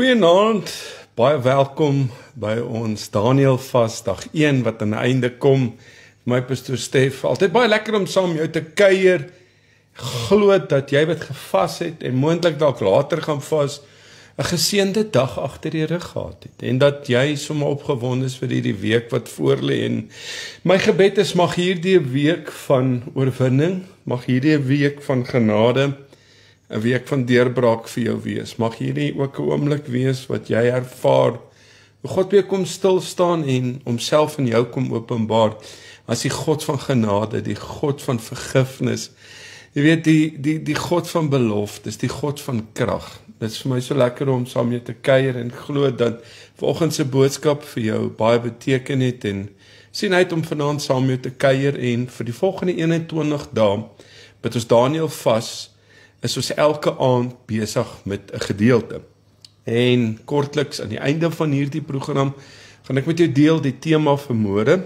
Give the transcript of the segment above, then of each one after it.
Goeienaand, baie welkom by ons Daniel Vas dag 1 wat aan die einde kom. My pastoor Stef, altyd baie lekker om saam jou te kuier. Glo dat jy wat gevas het en moontlik dalk later gaan vas, 'n geseënde dag agter die rug gehad het en dat jy sommer opgewonde is vir hierdie week wat voorlê. En my gebed is mag hierdie week van oorwinning, mag hierdie week van genade 'n week van deurbraak vir jou wees. Mag hierdie ook 'n oomblik wees wat jy ervaar hoe God weer kom stil staan en homself in jou kom openbaar as die God van genade, die God van vergifnis. Jy weet die God van beloftes, die God van krag. Dit is vir my so lekker om saam met jou te kuier en glo dat vanoggend se boodskap vir jou baie beteken het en sien uit om vanaand saam met jou te kuier en vir die volgende 21 dae met ons Daniel Vas is ons elke aand besig met 'n gedeelte. En kortliks aan die einde van hierdie program gaan ek met jou deel die tema vir môre.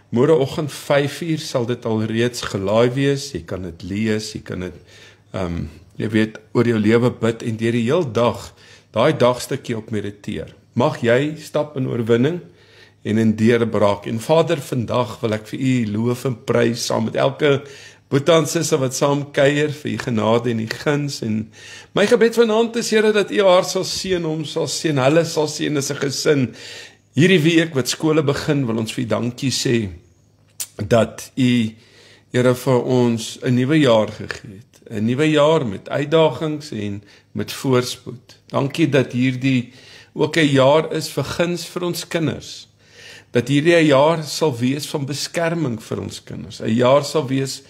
Môreoggend 5:00 sal dit al reeds gelaai wees. Jy kan dit lees, jy kan dit jy weet oor jou lewe bid en deur die heel dag daai dagstukkie op mediteer. Mag jy stap in oorwinning en in deurbraak. En Vader, vandag wil ek vir u loof en prys saam met elke Boeta en sisse wat saam kuier vir u genade en u guns. En my gebed vanaand is, Here, dat u haar sal seën, hom sal seën, hulle sal seën as 'n gesin. Hierdie week wat skole begin, wil ons vir u dankie sê dat u, Here, vir ons 'n nuwe jaar gegee het. 'n Nuwe jaar met uitdagings en met voorspoed. Dankie dat hierdie ook 'n jaar is vir guns vir ons kinders. Dat hierdie 'n jaar sal wees van beskerming vir ons kinders. 'n jaar sal wees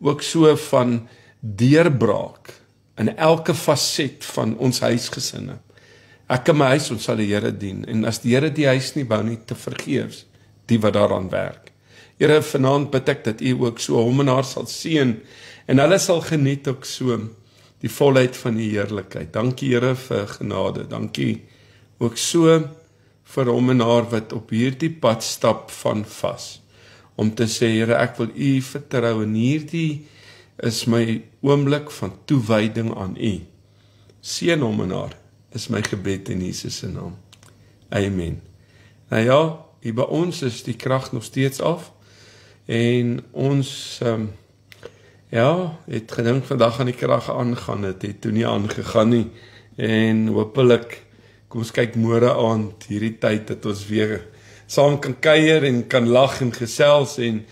ook so van deurbraak in elke faset van ons huisgesinne. Ek en my huis, ons sal die Here dien. En as die Here die huis nie bou nie, te vergeefs die wat daaraan werk. Here, vanaand bid ek dat u ook so hom en haar sal seën en hulle sal geniet ook so die volheid van die heerlikheid. Dankie, Here, vir genade. Dankie ook so vir hom en haar wat op hierdie pad stap van vas. Om te sê, Here, ek wil u vertrou en hierdie is my oomblik van toewyding aan u. Seën hom en haar, is my gebed in Jesus se naam. Amen. Nou ja, hier by ons is die krag nog steeds af en ons het gedink vandag aan die krag aangaan, het toe nie aangegaan nie en hopelik kom ons kyk môre aand hierdie tyd dat ons weer saam kan kuier en kan lag en gesels en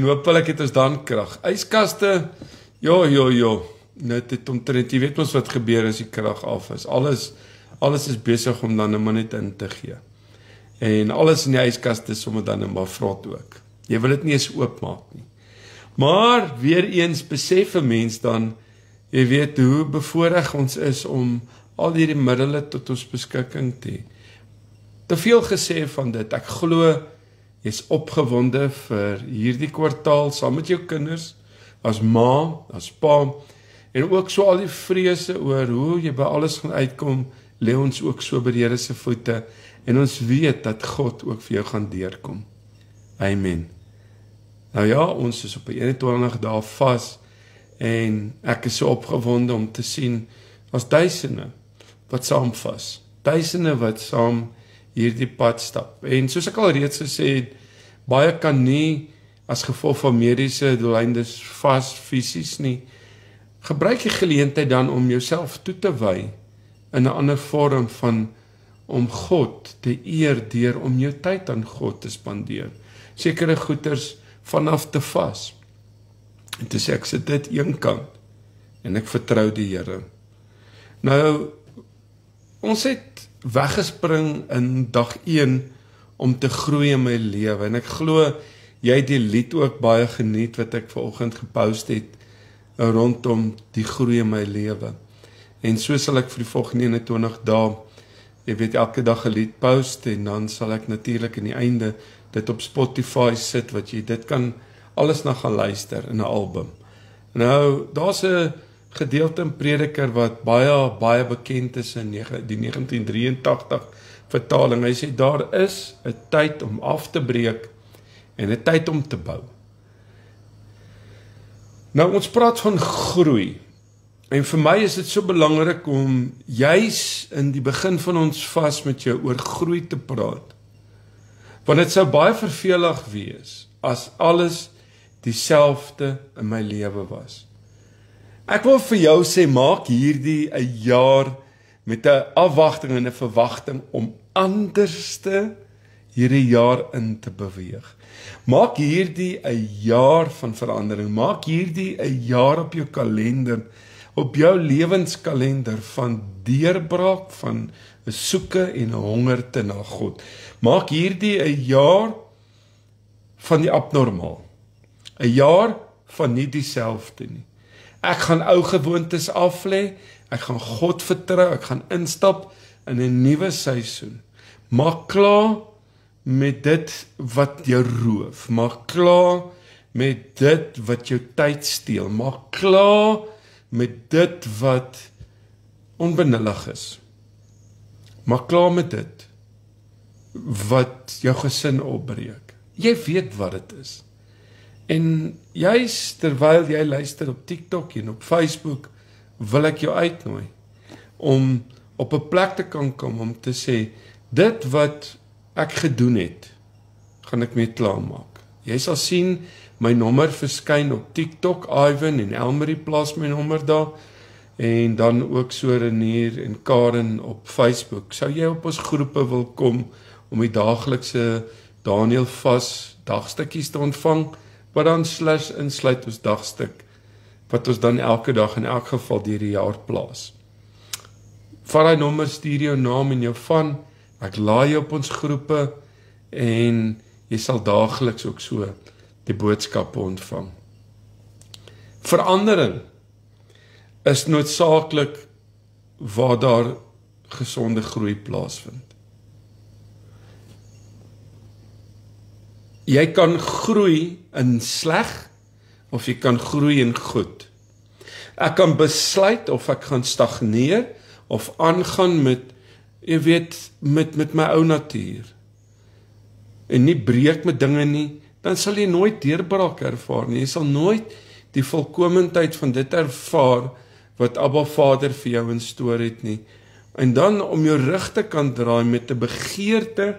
hopelik het ons dan krag. Yskaste, net omtrent, jy weet ons wat gebeur as die krag af is. Alles is besig om dan net in te gee. En alles in die yskaste is sommer dan maar vrot ook. Jy wil dit nie eens oopmaak nie. Maar weer eens besef 'n mens dan, jy weet hoe bevoorreg ons is om al hierdie middele tot ons beskikking te hê. Te veel gesê van dit, ek glo, jy's opgewonde vir hierdie kwartaal, saam met jou kinders, as ma, as pa, en ook so al die vrese oor hoe jy by alles gaan uitkom, lê ons ook so by die Here se voete, en ons weet dat God ook vir jou gaan deurkom. Amen. Nou ja, ons is op 21 dae vas, en ek is so opgewonde om te sien, as duisende wat saam vas, duisende wat saam hierdie pad stap. En soos ek al reeds gesê het, baie kan nie as gevolg van mediese doeleindes vas fisies nie. Gebruik die geleentheid dan om jouself toe te wy in 'n ander vorm van om God te eer deur om jou tyd aan God te spandeer. Sekere goeders vanaf te vas. En te sê ek sit dit een kant en ek vertrou die Here. Nou, ons het weggespring in dag 1 om te groei in my lewe en ek glo jy het die lied ook baie geniet wat ek vanoggend gepost het rondom die groei in my lewe. En so sal ek vir die volgende 21 dae, jy weet elke dag 'n lied post en dan sal ek natuurlik aan die einde dit op Spotify sit wat jy dit kan alles na gaan luister in 'n album. Nou, daar's 'n gedeelte in Prediker wat baie bekend is in die 1983 vertaling. Hy sê daar is 'n tyd om af te breek en 'n tyd om te bou. Nou ons praat van groei. En vir my is dit so belangrik om juis in die begin van ons vas met jou oor groei te praat. Want dit sou baie vervelig wees as alles dieselfde in my lewe was. Ek wil vir jou sê, maak hierdie 'n jaar met 'n afwagting en 'n verwagting om anderste hierdie jaar in te beweeg. Maak hierdie 'n jaar van verandering. Maak hierdie 'n jaar op jou kalender, op jou lewenskalender van deurbraak, van 'n soeke en 'n hongerte na God. Maak hierdie 'n jaar van die abnormaal. 'n jaar van nie dieselfde nie. Ek gaan ou gewoontes aflê, ek gaan God vertrou, ek gaan instap in 'n nuwe seisoen. Maak klaar met dit wat jou roof. Maak klaar met dit wat jou tyd steel. Maak klaar met dit wat onbenullig is. Maak klaar met dit wat jou gesin opbreek. Jy weet wat dit is. En juist terwyl jy luister op TikTok en op Facebook, wil ek jou uitnooi om op 'n plek te kan kom om te sê, dit wat ek gedoen het, gaan ek mee klaarmaak. Jy sal sien, my nommer verskyn op TikTok, Ivan en Elmarie plaas my nommer daar, en dan ook so Renier en Karen op Facebook. Sou jy op ons groepe wil kom om die daaglikse Daniel Vas dagstukkies te ontvang, wat dan insluit ons dagstuk, wat ons dan elke dag in elk geval deur die jaar plaas. Vat daai nommer, stuur jou naam en jou van, ek laai jou op ons groepe, en jy sal daagliks ook so die boodskappe ontvang. Verandering is noodsaaklik waar daar gesonde groei plaasvind. Jy kan groei in sleg, of jy kan groei in goed. Ek kan besluit of ek gaan stagneer, of aangaan met, jy weet, met my ou natuur. En nie breek met dinge nie, dan sal jy nooit deurbraak ervaar nie. Jy sal nooit die volkomendheid van dit ervaar, wat Abba Vader vir jou instoor het nie. En dan om jou rug te kan draai met 'n begeerte,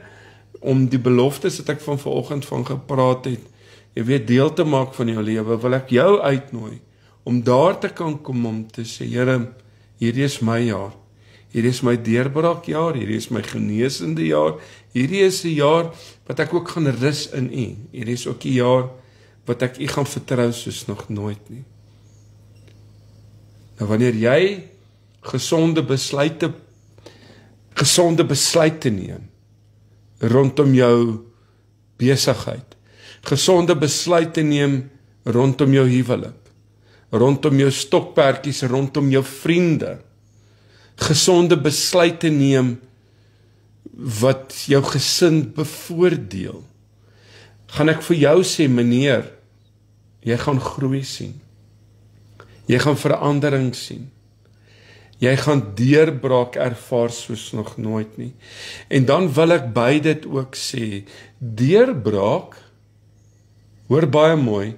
om die beloftes wat ek van vanoggend van gepraat het, jy weet, deel te maak van jou lewe, wil ek jou uitnooi, om daar te kan kom om te sê, Here, hierdie is my jaar, hierdie is my deurbraakjaar, hierdie is my genesende jaar, hierdie is 'n jaar wat ek ook gaan rus in U, hierdie is ook 'n jaar wat ek U gaan vertrou soos nog nooit nie. Nou wanneer jy gesonde besluite neem, rondom jou besigheid, gesonde besluite neem rondom jou huwelik, rondom jou stokperdjies, rondom jou vriende, gesonde besluite neem wat jou gesin bevoordeel, gaan ek vir jou sê, meneer, jy gaan groei sien, jy gaan verandering sien, jy gaan deurbraak ervaar soos nog nooit nie. En dan wil ek by dit ook sê, deurbraak, hoor baie mooi,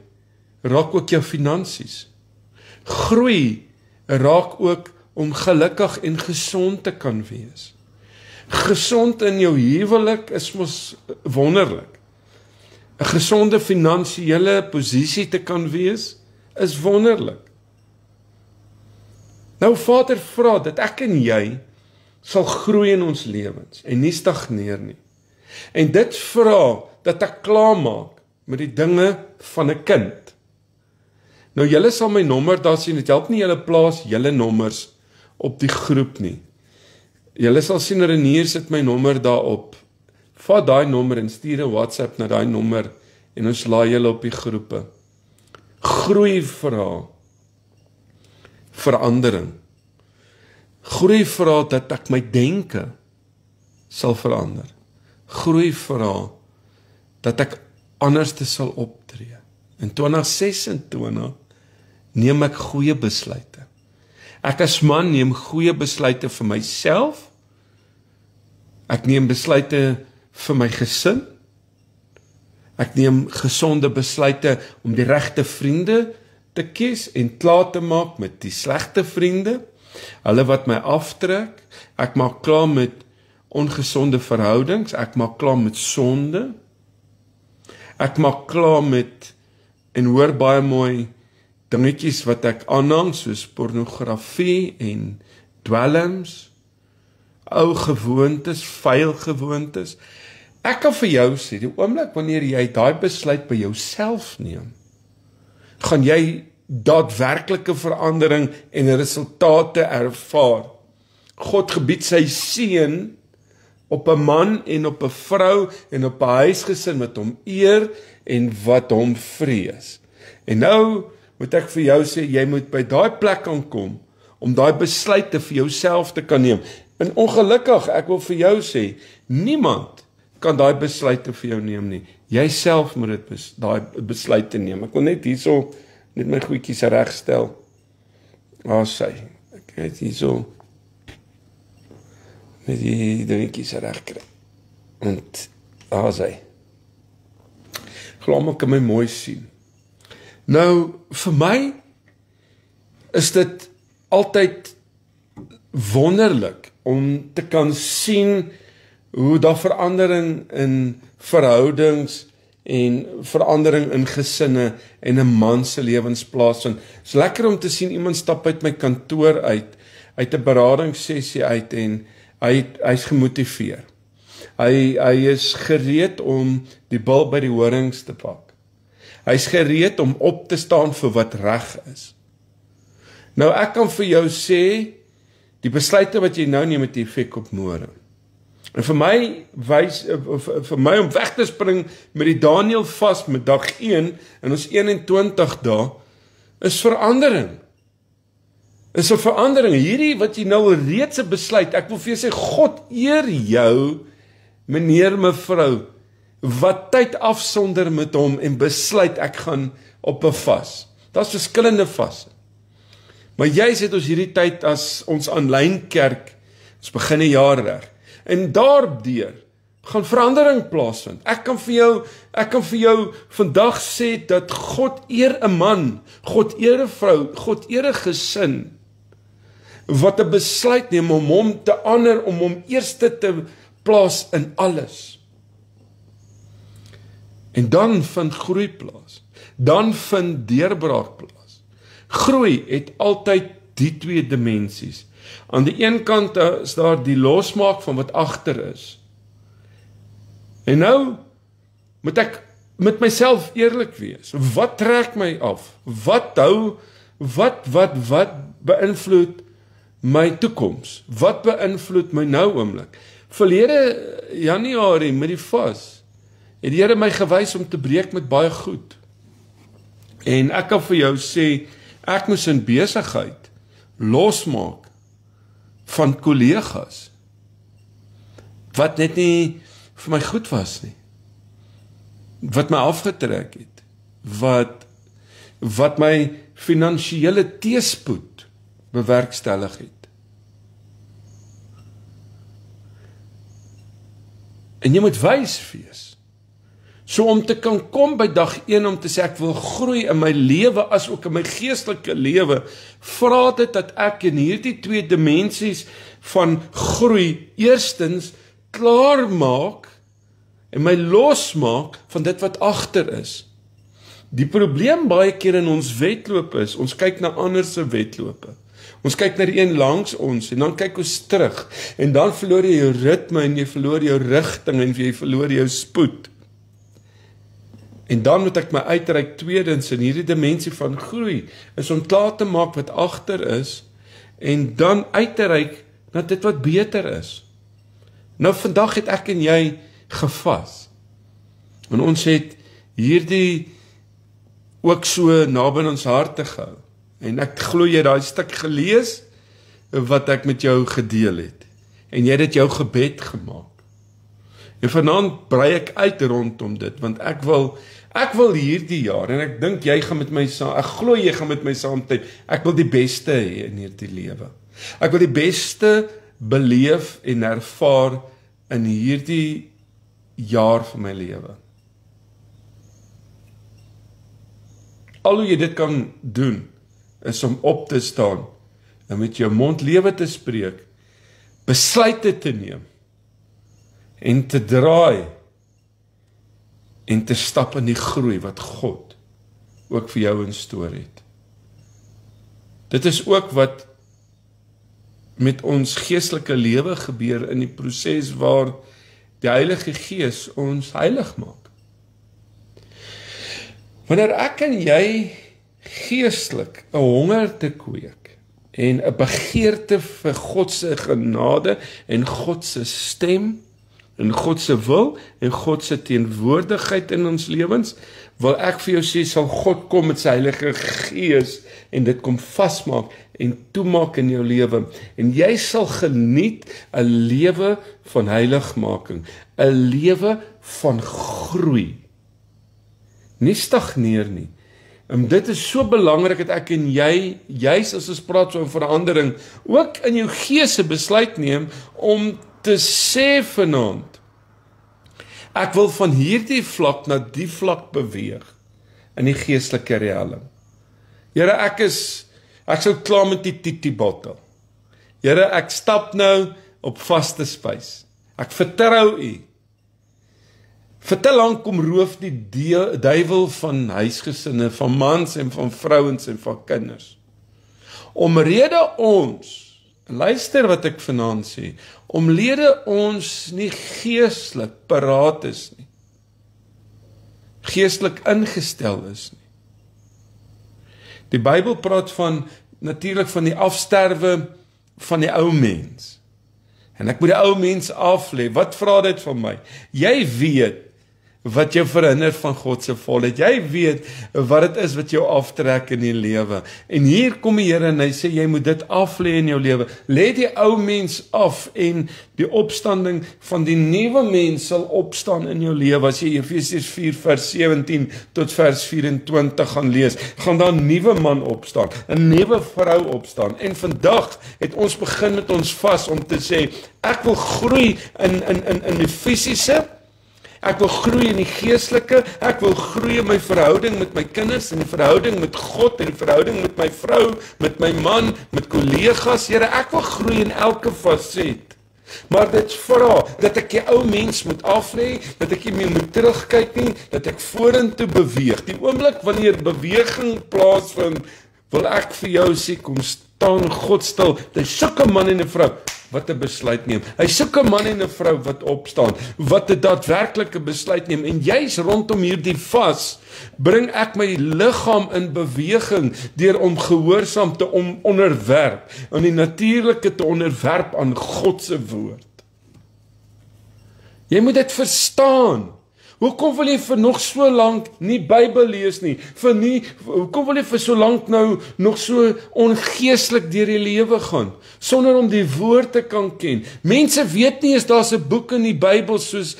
raak ook jou finansies. Groei raak ook om gelukkig en gesond te kan wees. Gesond in jou huwelik is mos wonderlik. 'n Gesonde finansiële posisie te kan wees, is wonderlik. Nou Vader vra dat ek en jy sal groei in ons lewens en nie stagneer nie. En dit vra dat ek klaarmaak met die dinge van 'n kind. Nou julle sal my nommer daar sien, dit help nie julle plaas julle nommers op die groep nie. Julle sal sien Renier sit my nommer daarop. Vat daai nommer en stuur 'n WhatsApp na daai nommer en ons laai julle op die groepe. Groei vra verandering. Groei vra dat ek my denke sal verander. Groei vra dat ek anders te sal optree. In 2026 neem ek goeie besluite. Ek as man neem goeie besluite vir myself. Ek neem besluite vir my gesin. Ek neem gesonde besluite om die regte vriende te kies en klaar te maak met die slegte vriende, hulle wat my aftrek. Ek maak klaar met ongesonde verhoudings, ek maak klaar met sonde. Ek maak klaar met, en hoor baie mooi, dingetjies wat ek aanhang, soos pornografie en dwelms, ou gewoontes, vuil gewoontes. Ek kan vir jou sê, die oomblik wanneer jy daai besluit by jouself neem, gaan jy daadwerklike verandering en resultate ervaar. God gebied sy seën op 'n man en op 'n vrou en op 'n huisgesin wat hom eer en wat hom vrees. En nou moet ek vir jou sê, jy moet by daai plek aankom om daai besluite vir jouself te kan neem. En ongelukkig, ek wil vir jou sê, niemand kan daai besluite vir jou neem nie. Jy self moet daai besluite neem. Ek wil net hierso net my goedjies regstel. Sy. Ek het hierso met die dingetjies regkry. Want sy. Glo my kan my mooi sien. Nou, vir my is dit altyd wonderlik om te kan sien hoe daar verandering in verhoudings en verandering in gesinne en 'n man se lewens plaasvind. Dit is lekker om te sien iemand stap uit my kantoor uit 'n beradingssessie uit en hy's gemotiveer. Hy is gereed om die bil by die horings te pak. Hy's gereed om op te staan vir wat reg is. Nou ek kan vir jou sê, die besluite wat jy nou neem het effek op môre. En vir my om weg te spring met die Daniël vas met dag 1 en ons 21 dae is verandering. Is 'n verandering. Hierdie wat jy nou reeds 'n besluit. Ek wil vir jou sê, God eer jou, meneer, mevrou, wat tyd afsonder met hom en besluit ek gaan op 'n vas. Daar's verskillende vasse. Maar jy sê ons hierdie tyd as ons aanlyn kerk, ons begin die jaar reg. En daardeur gaan verandering plaasvind. Ek kan vir jou vandag sê dat God eer 'n man, God eer 'n vrou, God eer 'n gesin wat 'n besluit neem om hom te honor, om hom eerste te plaas in alles. En dan vind groei plaas. Dan vind deurbraak plaas. Groei het altyd die twee dimensies. Aan die een kant is daar die losmaak van wat agter is. En nou moet ek met myself eerlik wees. Wat trek my af? Wat beïnvloed my toekoms? Wat beïnvloed my nou oomblik? Verlede Januarie met die vas, het die Here my gewys om te breek met baie goed. En ek kan vir jou sê, ek moes in besigheid losmaak van kollegas wat net nie vir my goed was nie, wat my afgetrek het, wat my finansiële teëspoed bewerkstellig het. En jy moet wys wees. So om te kan kom by dag 1 om te sê ek wil groei in my lewe as ook in my geestelike lewe, vra dit dat ek in hierdie twee dimensies van groei eerstens klaar maak en my losmaak van dit wat agter is. Die probleem baie keer in ons wedloop is, ons kyk na ander se wedlope. Ons kyk na die een langs ons en dan kyk ons terug en dan verloor jy jou ritme en jy verloor jou rigting en jy verloor jou spoed. En dan moet ek my uitreik tweedens in hierdie dimensie van groei, is om klaar te maak wat agter is en dan uit te reik na dit wat beter is. Nou vandag het ek en jy gevas. En ons het hierdie ook so naby ons harte gehou. En ek glo jy daai stuk gelees wat ek met jou gedeel het. En jy het dit jou gebed gemaak. En vanaand brei ek uit rondom dit, want ek wil hierdie jaar, en ek dink jy gaan met my saam, ek glo jy gaan met my saamtyd, ek wil die beste hê in hierdie lewe. Ek wil die beste beleef en ervaar in hierdie jaar van my lewe. Al hoe jy dit kan doen, is om op te staan en met jou mond lewe te spreek, besluite te neem en te draai en te stap in die groei wat God ook vir jou instoor het. Dit is ook wat met ons geestelike lewe gebeur in die proses waar die Heilige Gees ons heilig maak. Wanneer ek en jy geestelik 'n honger te kweek en 'n begeerte vir God se genade en God se stem en God se wil en God se teenwoordigheid in ons lewens, wil ek vir jou sê, sal God kom met sy Heilige Gees en dit kom vasmaak en toemaak in jou lewe. En jy sal geniet 'n lewe van heiligmaking, 'n lewe van groei. Nie stagneer nie. En dit is so belangrik dat ek en jy, juis as ons praat so 'n verandering, ook in jou gees 'n besluit neem om te sê vanaand, ek wil van hierdie vlak na die vlak beweeg in die geestelike riekelm. Here, ek sou klaar met die titi bottel. Here, ek stap nou op vaste spys. Ek vertrou U. Vir te lank kom roof die duiwel van huisgesinne, van mans en van vrouens en van kinders. Omrede ons, luister wat ek vanaand sê, omrede ons nie geestelik paraat is nie, geestelik ingestel is nie. Die Bybel praat natuurlik van die afsterwe van die ou mens. En ek moet die ou mens aflê. Wat vra dit van my? Jy weet wat jou verhinder van God se volheid. Jy weet wat dit is wat jou aftrek in die lewe. En hier kom die Here en hy sê jy moet dit aflê in jou lewe. Lê die ou mens af en die opstanding van die nuwe mens sal opstaan in jou lewe. As jy Efesiërs 4 vers 17 tot vers 24 gaan lees, gaan daar 'n nuwe man opstaan, 'n nuwe vrou opstaan. En vandag het ons begin met ons vas om te sê, ek wil groei in die fisiese, ek wil groei in die geestelike, ek wil groei in my verhouding met my kinders, in die verhouding met God, in die verhouding met my vrou, met my man, met kollegas. Here, ek wil groei in elke faset. Maar dit vra dat ek die ou mens moet aflê, dat ek nie meer moet terugkyk nie, dat ek vorentoe beweeg. Die oomblik wanneer beweging plaasvind, wil ek vir jou sê, kom staan God stil. Hy soek 'n man en 'n vrou wat 'n besluit neem. Hy soek 'n man en 'n vrou wat opstaan, wat 'n daadwerklike besluit neem. En juis rondom hierdie vas bring ek my liggaam in beweging deur om gehoorsaam te onderwerp, aan die natuurlike te onderwerp aan God se woord. Jy moet dit verstaan. Hoekom wil jy vir nog so lank nie Bybel lees nie? Hoekom wil jy vir so lank nou nog so ongeestelik deur die lewe gaan, sonder om die woord te kan ken? Mense weet nie eens daar's 'n boek in die Bybel soos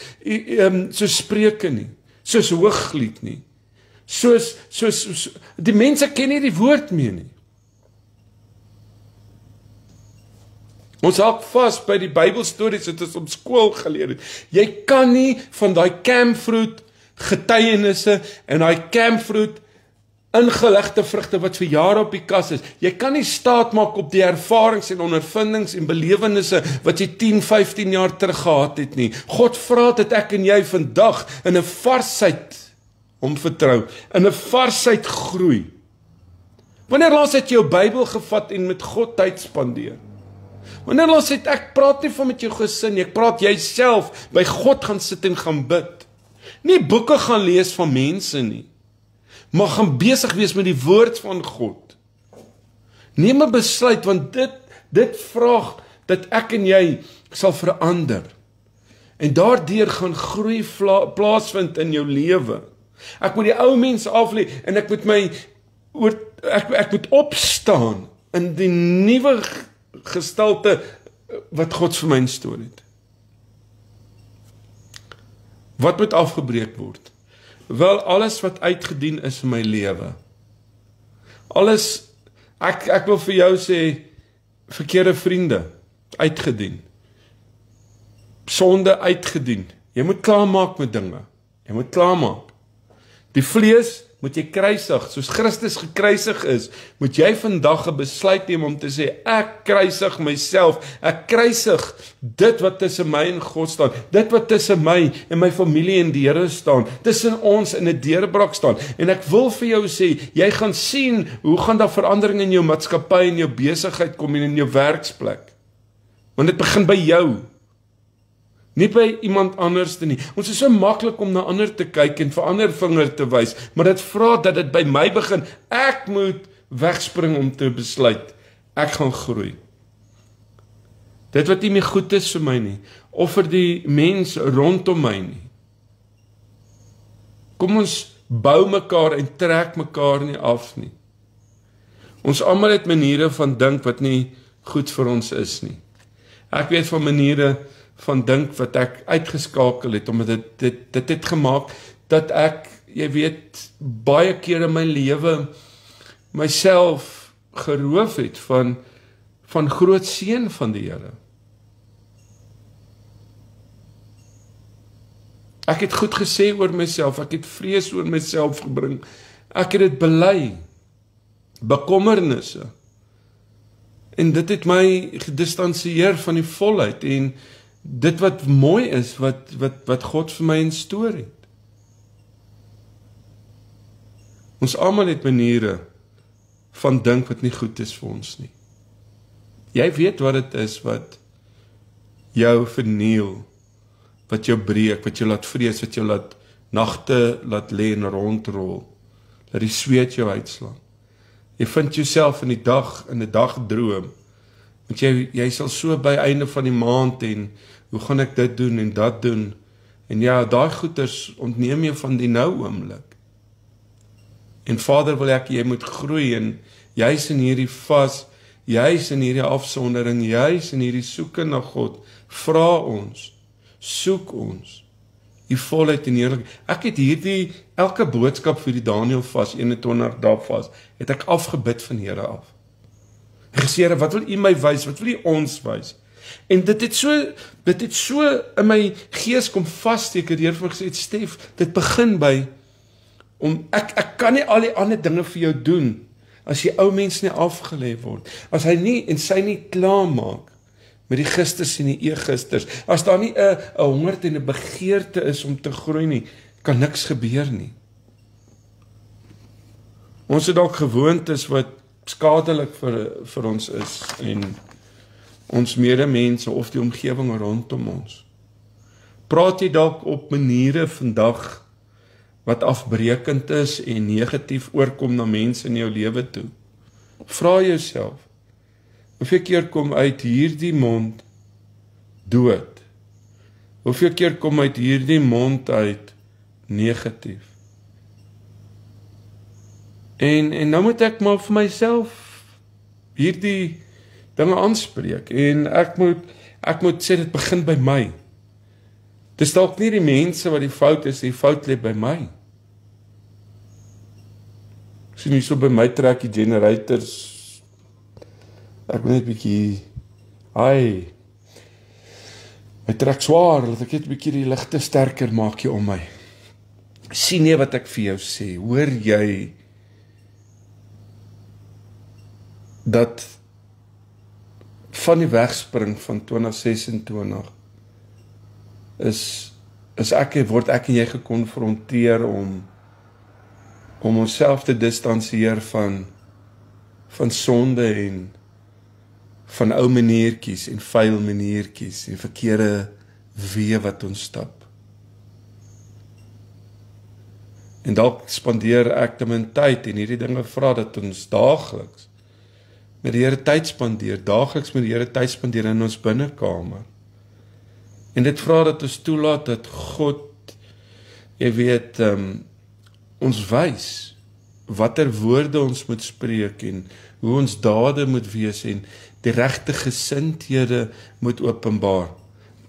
Spreuke nie, soos Hooglied nie. Die mense ken nie die woord meer nie. Ons hak vas by die Bybelstories wat ons op skool geleer het. Jy kan nie van daai camfruit getuienisse en daai camfruit ingeligte vrugte wat vir jare op die kas is. Jy kan nie staat maak op die ervarings en ondervindings en belewennisse wat jy 10, 15 jaar terug gehad het nie. God vra dat ek en jy vandag in 'n varsheid om vertrou, in 'n varsheid groei. Wanneer laas het jy jou Bybel gevat en met God tyd spandeer? Wanneer laas het ek praat nie van met jou gesin, ek praat jouself by God gaan sit en gaan bid. Nie boeke gaan lees van mense nie, maar gaan besig wees met die woord van God. Neem 'n besluit, want dit vraag dat ek en jy sal verander. En daardeur gaan groei plaasvind in jou lewe. Ek moet die ou mens aflê en ek moet opstaan in die nuwe gestalte wat God vir my instoor het. Wat moet afgebreek word? Wel, alles wat uitgedien is in my lewe. Alles, ek wil vir jou sê, verkeerde vriende, uitgedien. Sonde uitgedien. Jy moet klaarmaak met dinge. Jy moet klaarmaak. Die vlees, moet jy kruisig, soos Christus gekruisig is, moet jy vandag 'n besluit neem om te sê, ek kruisig myself, ek kruisig dit wat tussen my en God staan, dit wat tussen my en my familie en die Here staan, tussen ons in 'n deurbraak staan, en ek wil vir jou sê, jy gaan sien, hoe gaan daar verandering in jou maatskappy, in jou besigheid kom en in jou werksplek, want dit begin by jou, nie by iemand anders nie. Ons is so maklik om na ander te kyk en vir ander vinger te wys, maar dit vra dat dit by my begin. Ek moet wegspring om te besluit, ek gaan groei. Dit wat nie meer goed is vir my nie, of vir die mens rondom my nie. Kom ons bou mekaar en trek mekaar nie af nie. Ons almal het maniere van dink wat nie goed vir ons is nie. Ek weet van maniere van dink wat ek uitgeskakel het, omdat dit het gemaak, dat ek, jy weet, baie keer in my lewe, myself geroof het van groot seën van die Here. Ek het goed gesê oor myself, ek het vrees oor myself gebring, ek het dit bely, bekommernisse, en dit het my gedistansieer van die volheid, en dit wat mooi is, wat God vir my instoor het. Ons almal het maniere van dink wat nie goed is vir ons nie. Jy weet wat dit is wat jou verniel, wat jou breek, wat jou laat vrees, wat jou laat nagte laat lê en rondrol, dat die sweet jou uitslaan. Jy vind jouself in 'n dagdroom, want jy sal so by einde van die maand en hoe gaan ek dit doen en dat doen, en ja, daai goeders ontneem jou van die nou oomblik. En Vader wil ek, jy moet groei, en juis in hierdie vas, juis in hierdie afsondering, juis in hierdie soeke na God, vra ons, soek ons, die volheid en heerlikheid. Ek het elke boodskap vir die Daniel vas, 21 dae vas, het ek afgebid van Here af. Ek gesê, Here, wat wil U my wys, wat wil U ons wys? En dit het so in my gees kom vassteek, die Here vir my gesê, Stef, dit begin by, ek kan nie al die ander dinge vir jou doen, as die ou mens nie afgelê word, as hy nie en sy nie klaar maak, met die gisters en die eergisters, as daar nie 'n hongerd en 'n begeerte is om te groei nie, kan niks gebeur nie. Ons het dalk gewoontes wat skadelik vir ons is, en ons medemense of die omgewing rondom ons. Praat jy dalk op maniere vandag wat afbreekend is en negatief oorkom na mense in jou lewe toe? Vra jouself, hoeveel keer kom uit hierdie mond dood? Hoeveel keer kom uit hierdie mond uit negatief? En nou moet ek maar vir myself hierdie dinge aanspreek, en ek moet sê, dit begin by my. Dis dalk nie die mense wat die fout is, die fout lê by my. Sien jy so by my trek die generators, ek wil net bietjie, my trek swaar, laat ek net bietjie die ligte sterker maak hier om my. Sien nie wat ek vir jou sê, hoor jy, dat van die wegspring van 2026 word ek en jy gekonfronteer om onsself te distansieer van sonde en van ou maniertjies en vuil maniertjies en verkeerde weë wat ons stap. En dalk spandeer ek te min tyd en hierdie dinge vra dat ons daagliks met die Here tyd spandeer, daagliks met die Here tyd spandeer in ons binnekamer. En dit vra dat ons toelaat dat God, jy weet, ons wys watter woorde ons moet spreek en hoe ons dade moet wees en die regte gesindhede moet openbaar.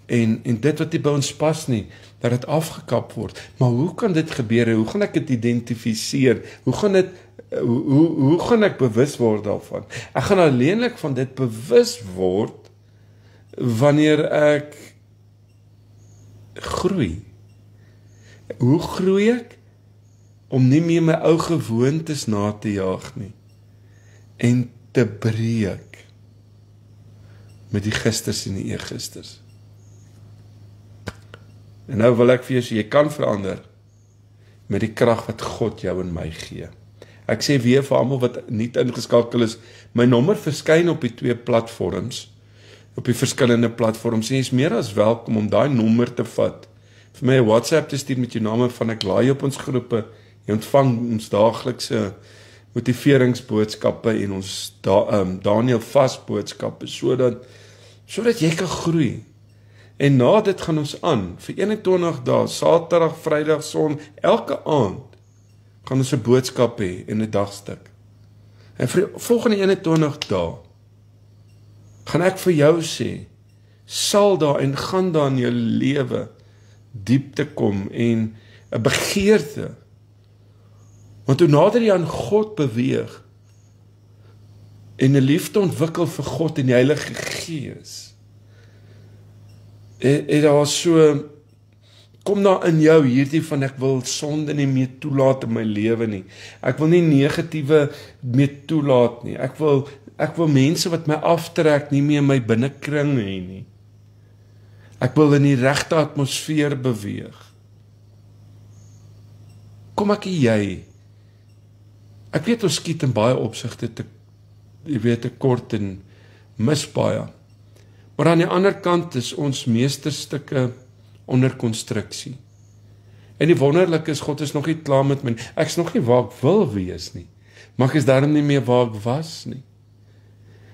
En dit wat nie by ons pas nie, dat dit afgekap word. Maar hoe kan dit gebeur? Hoe gaan ek dit identifiseer? Hoe gaan ek bewus word daarvan? Ek gaan alleenlik van dit bewus word wanneer ek groei. Hoe groei ek? om nie meer my ou gewoontes na te jaag nie, en te breek met die gisters en die eergisters. En nou wil ek vir jou sê, jy kan verander met die krag wat God jou en my gee. Ek sê weer vir almal wat nie ingeskakel is, my nommer verskyn op die 2 platforms, op die verskillende platforms, en jy is meer as welkom om daai nommer te vat, vir my 'n WhatsApp te stuur met jou name van, ek laai op ons groepe, jy ontvang ons daaglikse motiveringsboodskappe en ons Daniel Vas boodskappe, sodat jy kan groei. En na dit gaan ons aan, vir 21 dae, Saterdag, Vrydag, Son, elke aand, gaan ons 'n boodskap hê en 'n dagstuk. En vir die volgende 21 dae, gaan ek vir jou sê, sal daar en gaan daar in jou lewe diepte kom en 'n begeerte. Want hoe nader jy aan God beweeg, en 'n liefde ontwikkel vir God en die Heilige Gees, en daar so, kom daar in jou hierdie van, ek wil sonde nie meer toelaat in my lewe nie, ek wil nie negatiewe meer toelaat nie, ek wil mense wat my aftrek nie meer in my binnekring hê nie, ek wil in die regte atmosfeer beweeg. Kom ek en jy, ek weet ons skiet in baie opsigte te kort en mis baie, maar aan die ander kant is ons meesterstukke onder konstruksie. En die wonderlike is, God is nog nie klaar met my, ek is nog nie waar ek wil wees nie, maar ek is daarom nie meer waar ek was nie.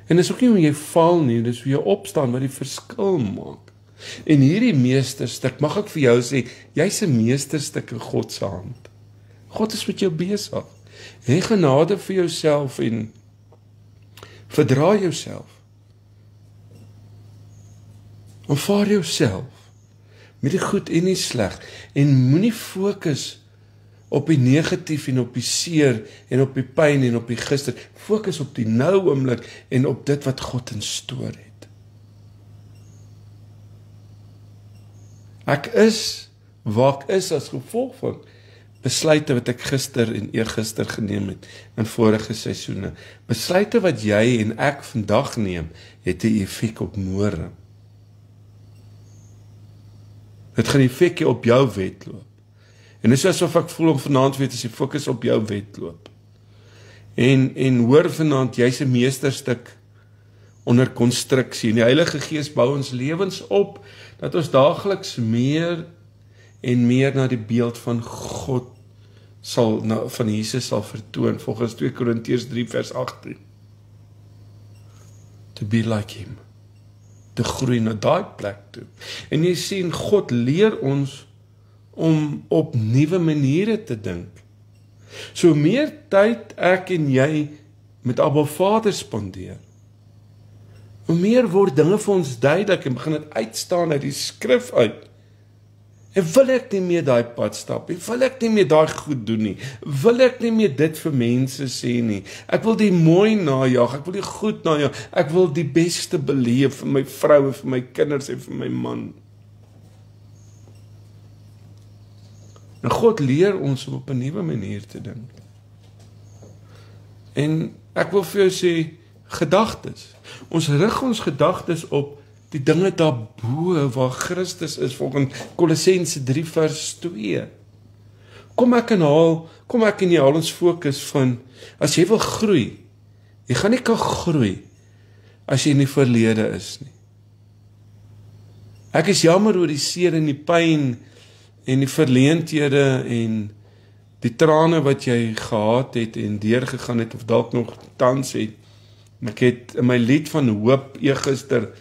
En dis ook nie hoe jy val nie, dis hoe jy opstaan wat die verskil maak. En hierdie meesterstuk, mag ek vir jou sê, jy's 'n meesterstuk in God se hand. God is met jou besig. Hê genade vir jouself en verdra jouself. Aanvaar jouself met die goed en die sleg, en moenie fokus op die negatief en op die seer en op die pyn en op die gister. Fokus op die nou oomblik en op dit wat God in store het. Ek is waar ek is as gevolg van besluite wat ek gister en eergister geneem het in vorige seisoene. Besluite wat jy en ek vandag neem, het 'n effek op môre. Dit gaan effek op jou wedloop. En dit is asof ek voel om vanaand weet as jy fokus op jou wedloop. En hoor vanaand, jy's 'n meesterstuk onder konstruksie. En die Heilige Gees bou ons lewens op, dat ons daagliks meer en meer na die beeld van God van Jesus sal vertoon, volgens 2 Korintiërs 3 vers 18. To be like him. Te groei na daai plek toe. En jy sien, God leer ons om op nuwe maniere te dink. So meer tyd ek en jy met Abba Vader spandeer, hoe meer word dinge vir ons duidelik en begin dit uitstaan uit die skrif uit. En wil ek nie meer daai pad stap nie, wil ek nie meer daai goed doen nie, wil ek nie meer dit vir mense sê nie, ek wil die mooi najag, ek wil die goed najag, ek wil die beste beleef vir my vrou, vir my kinders en vir my man. En God leer ons om op 'n nuwe manier te dink. En ek wil vir jou sê, gedagtes. Ons rig ons gedagtes op die dinge daarbo waar Christus is, volgens Kolossense 3 vers 2. Kom ek en jy haal ons fokus van, as jy wil groei, jy gaan nie kan groei as jy in die verlede is nie. Ek is jammer oor die seer en die pyn en die verleenthede en die trane wat jy gehad het en deurgegaan het of dalk nog tans het. Ek het in my lied van hoop eergister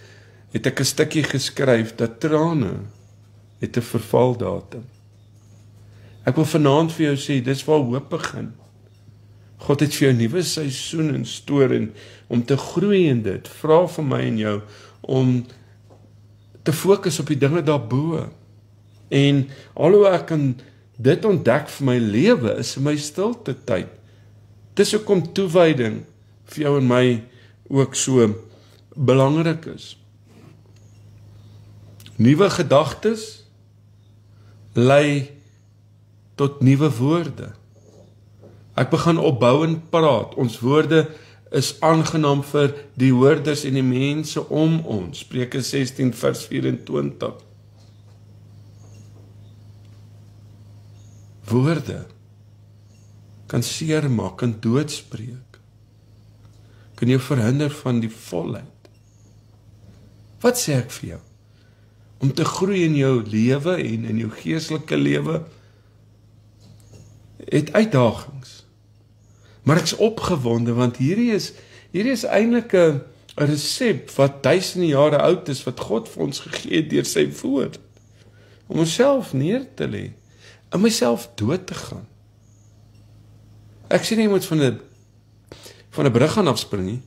het ek 'n stukkie geskryf dat trane het 'n vervaldatum. Ek wil vanaand vir jou sê, dis waar hoop begin. God het vir jou 'n nuwe seisoen in store om te groei in dit. Vra vir my en jou om te fokus op die dinge daarbo. En alhoewel ek kan dit ontdek vir my lewe, is in my stilte tyd. Dis hoekom toewyding vir jou en my ook so belangrik is. Nuwe gedagtes lei tot nuwe woorde. Ek begin opbouend praat. Ons woorde is aangenaam vir die hoorders en die mense om ons. Spreuke 16 vers 24. Woorde kan seermaak, kan doodspreek. Kan jou verhinder van die volheid. Wat sê ek vir jou? Om te groei in jou lewe en in jou geestelike lewe het uitdagings. Maar ek's opgewonde want hierdie is eintlik 'n resep wat duisende jare oud is wat God vir ons gegee het deur sy woord. Om onsself neer te lê, om myself dood te gaan. Ek sê nie jy moet van 'n brug gaan afspring nie,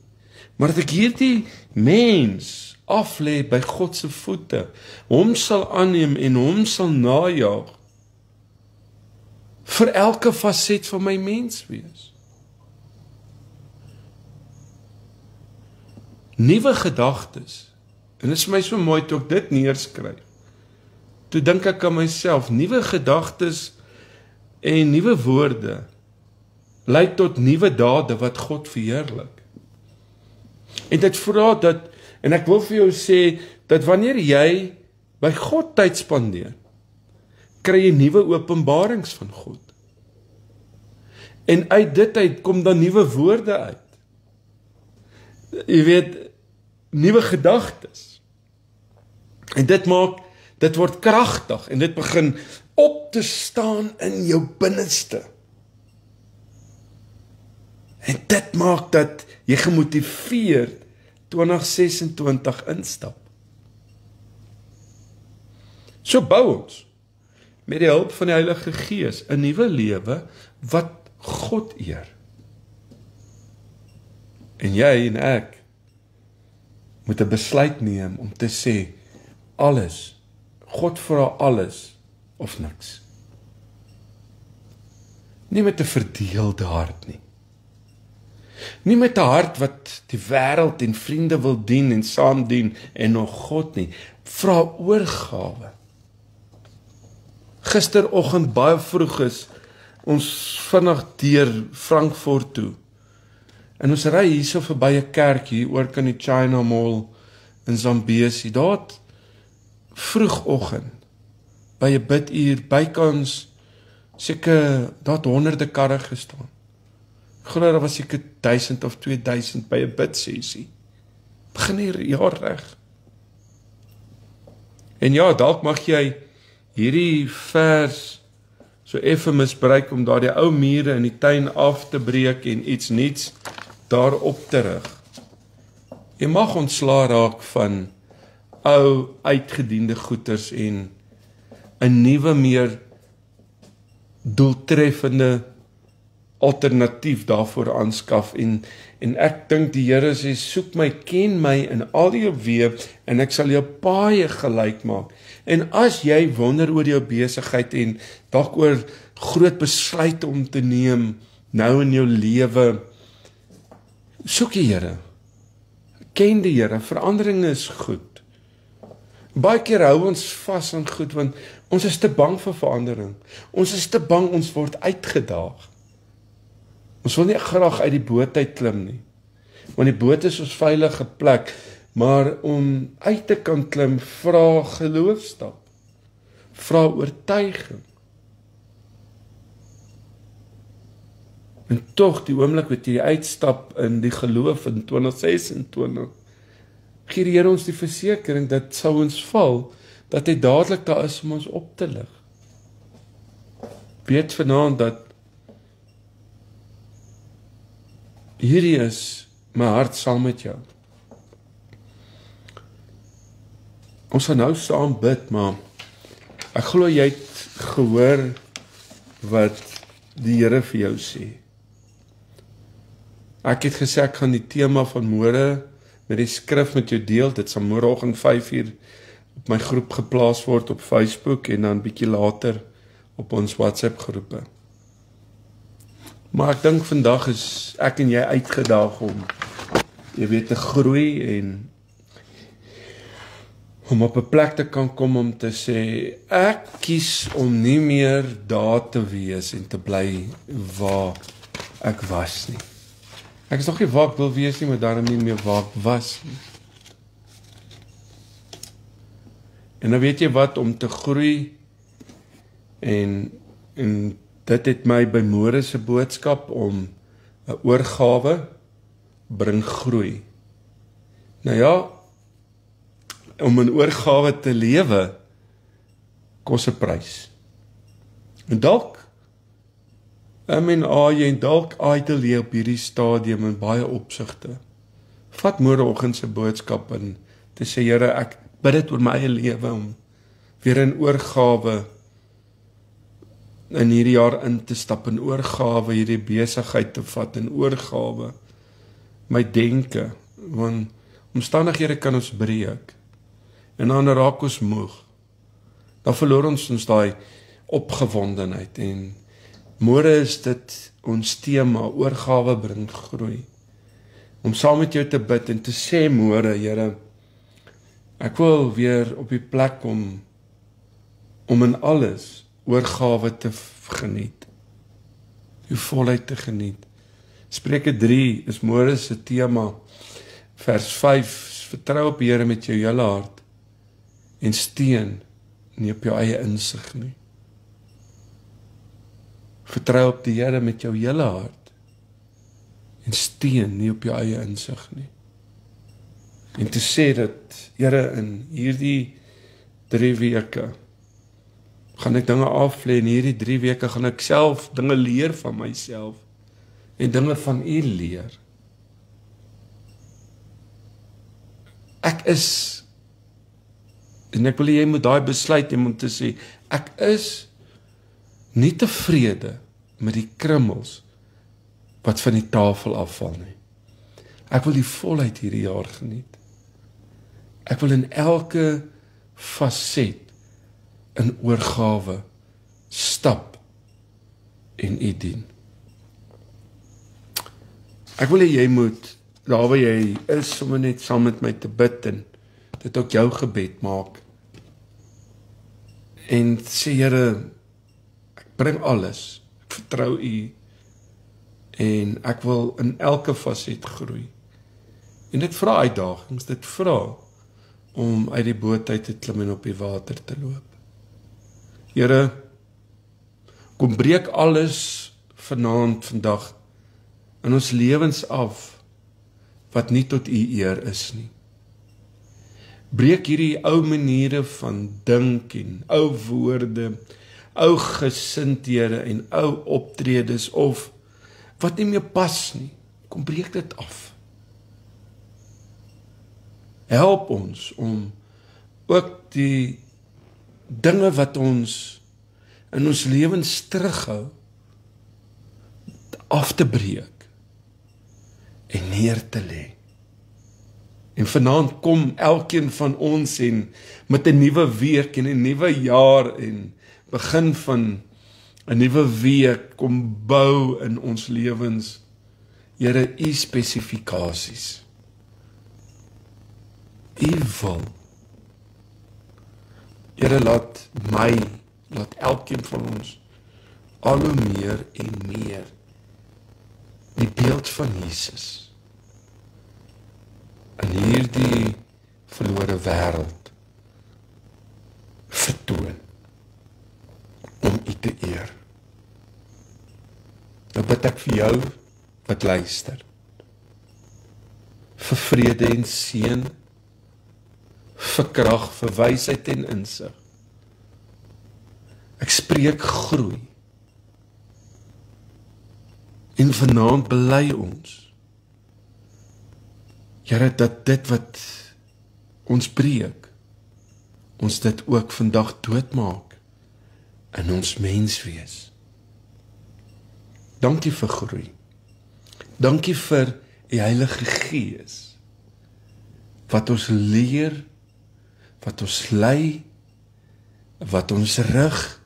maar dat ek hierdie mens aflê by God se voete, hom sal aanneem en hom sal najaag vir elke faset van my mens wees. Nuwe gedagtes, en dit is vir my so mooi toe ek dit neerskryf, toe dink ek aan myself, nuwe gedagtes en nuwe woorde, lei tot nuwe dade wat God verheerlik. En dit vra dat, en ek wil vir jou sê, dat wanneer jy by God tyd spandeer, kry jy nuwe openbarings van God. En uit dit uit kom dan nuwe woorde uit. Jy weet, nuwe gedagtes. En dit word kragtig en dit begin op te staan in jou binneste. En dit maak dat jy gemotiveerd 2026 instap. So bou ons met die hulp van die Heilige Gees 'n nuwe lewe wat God eer. En jy en ek moet 'n besluit neem om te sê alles, God vra alles of niks. Nie met 'n verdeelde hart nie. Nie met 'n hart wat die wêreld en vriende wil dien en saam dien en nog God nie. Vra oorgawe. Gisteroggend baie vroeg is ons vinnig deur Frankfurt toe. En ons ry hierso verby 'n kerk hier oor kan die China Mall in Zambesi. Daar vroegoggend by 'n biduur bykans seker daar honderde karre gestaan. Ek glo daar was seker 1000 of 2000 by 'n bidsessie. Begin hier jaar reg. En ja, dalk mag jy hierdie vers so effe misbruik om daardie ou mure in die tuin af te breek en iets nuuts daarop te rig. Jy mag ontslaa raak van ou uitgediende goeders en 'n nuwe meer doeltreffende alternatief daarvoor aanskaf en ek dink die Here sê soek my, ken my in al jou weë en ek sal jou paaie gelyk maak. En as jy wonder oor jou besigheid en dalk oor groot besluite om te neem nou in jou lewe, soek die Here. Ken die Here, verandering is goed. Baie keer hou ons vas aan goed want ons is te bang vir verandering. Ons is te bang ons word uitgedaag. Ons wil nie graag uit die boot uit klim nie. Want die boot is ons veilige plek, maar om uit te kan klim, vra geloofstap. Vra oortuiging. En tog die oomblik wat jy uitstap in die geloof in 2026, gee die Here ons die versekering dat sou ons val, dat hy dadelik daar is om ons op te lig. Weet vanaand dat hierdie is my hart saam met jou. Ons gaan nou saam bid, maar ek glo jy het gehoor wat die Here vir jou sê. Ek het gesê ek gaan die tema van môre met die skrif met jou deel. Dit sal môreoggend 5:00 op my groep geplaas word op Facebook en dan bietjie later op ons WhatsApp groepe. Maar ek dink vandag is ek en jy uitgedaag om jy weet te groei en om op 'n plek te kan kom om te sê ek kies om nie meer daar te wees en te bly waar ek was nie. Ek is nog nie waar ek wil wees nie, maar daarom nie meer waar ek was nie. En dan weet jy wat, om te groei, en dit het my by More se boodskap om 'n oorgawe bring groei. Nou ja, om 'n oorgawe te lewe, kos 'n prys. En dalk, jy dalk idle jy op hierdie stadium in baie opsigte. Vat môreoggend se boodskap en te sê, Here, ek bid dit oor my eie lewe om weer in oorgawe in hierdie jaar in te stap, in oorgawe hierdie besigheid te vat, in oorgawe my denke, want omstandighede kan ons breek, en dan raak ons moeg, dan verloor ons daai opgewondenheid, en môre is dit ons tema, oorgawe bring groei, om saam met jou te bid en te sê, môre, Here, ek wil weer op die plek om in alles oorgawe te geniet, die volheid te geniet. Spreuke 3 is môre se tema, vers 5, vertrou op die Here met jou hele hart, en steun nie op jou eie insig nie. Vertrou op die Here met jou hele hart, en steun nie op jou eie insig nie. En te sê dat, Here, in hierdie 3 weke, gaan ek dinge aflê, en hierdie 3 weke gaan ek self dinge leer van myself, en dinge van U leer. Ek is, en ek wil jy moet daai besluit neem om te sê, ek is nie tevrede met die krummels wat van die tafel afval nie. Ek wil die volheid hierdie jaar geniet. Ek wil in elke faset in oorgawe stap en U dien. Ek wil jy moet, daar waar jy is, sommer net saam met my te bid en dit ook jou gebed maak. En sê, Here, ek bring alles, ek vertrou U, en ek wil in elke faset groei. En dit vra uitdagings, dit vra om uit die boot uit te klim en op die water te loop. Here, kom breek alles vandag in ons lewens af wat nie tot U eer is nie. Breek hierdie ou maniere van dink en ou woorde, ou gesindhede en ou optredes of wat nie meer pas nie. Kom breek dit af. Help ons om ook die dinge wat ons in ons lewens terughou af te breek en neer te lê. En vanaand kom elkeen van ons en met 'n nuwe week en 'n nuwe jaar en begin van 'n nuwe week kom bou in ons lewens, Here, U spesifikasies. U wil. Here, laat elkeen van ons al hoe meer en meer die beeld van Jesus in hierdie verlore wêreld vertoon om U te eer. Nou bid ek vir jou wat luister, vir vrede en seën, vir krag, vir wysheid en insig. Ek spreek groei. En vanaand bely ons, Here, dat dit wat ons breek, ons dit ook vandag doodmaak in ons menswees. Dankie vir groei. Dankie vir die Heilige Gees, wat ons leer, wat ons lei, wat ons rig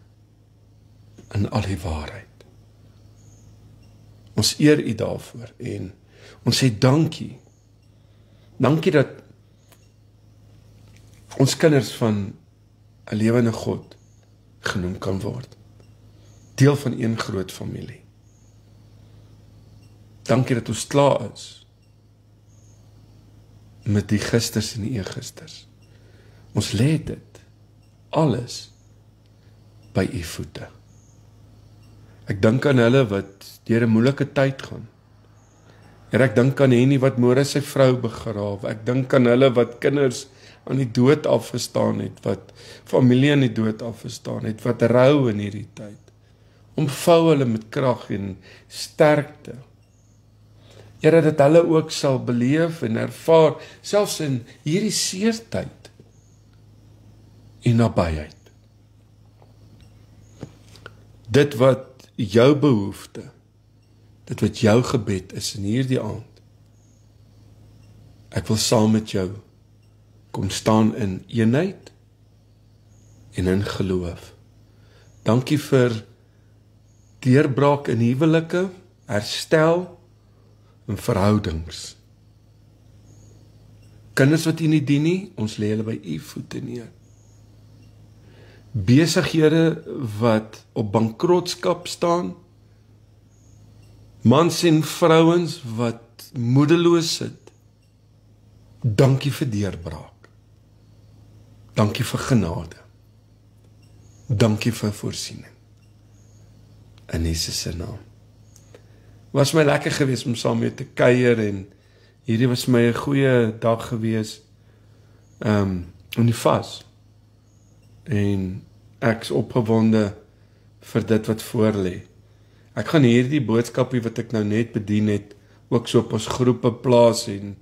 in al die waarheid. Ons eer U daarvoor en ons sê dankie. Dankie dat ons kinders van 'n lewende God genoem kan word. Deel van een groot familie. Dankie dat ons klaar is met die gisters en die eergisters. Ons lê dit alles by u voete. Ek dink aan hulle wat deur 'n moeilike tyd gaan. Here, ek dink aan Henny wat môre sy vrou begrawe. Ek dink aan hulle wat kinders aan die dood afgestaan het, wat familie aan die dood afgestaan het, wat rou in hierdie tyd. Omvou hulle met krag en sterkte. Here, dat hulle ook sal beleef en ervaar, selfs in hierdie seertyd en nabyheid. Dit wat jou behoefte, dit wat jou gebed is in hierdie aand. Ek wil saam met jou kom staan in eenheid en in geloof. Dankie vir deurbraak in huwelike, herstel en verhoudings. Kinders wat u nie dien nie, ons lê hulle by u voete neer. Besighede wat op bankrotskap staan, mans en vrouens wat moedeloos sit. Dankie vir deurbraak. Dankie vir genade. Dankie vir voorsiening. In Jesus se naam. Was my lekker geweest om saam met te kuier en hierdie was my 'n goeie dag geweest. In die vas. En ek's opgewonde vir dit wat voor lê. Ek gaan hierdie boodskapie wat ek nou net bedien het, ook so op ons groepe plaas en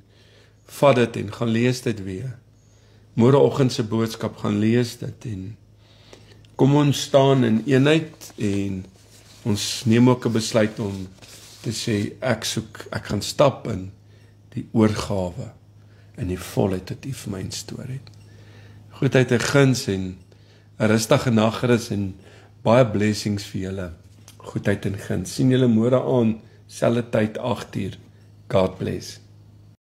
vat dit en gaan lees dit weer. Môreoggend se boodskap gaan lees dit en kom ons staan in eenheid en ons neem ook 'n besluit om te sê ek gaan stap in die oorgawe in die volheid wat u vir my instoor het. Goedheid en guns en 'n rustige nagrus en baie blessings vir julle. Goedheid en guns. Sien julle môre aan, selfde tyd 8:00. God bless.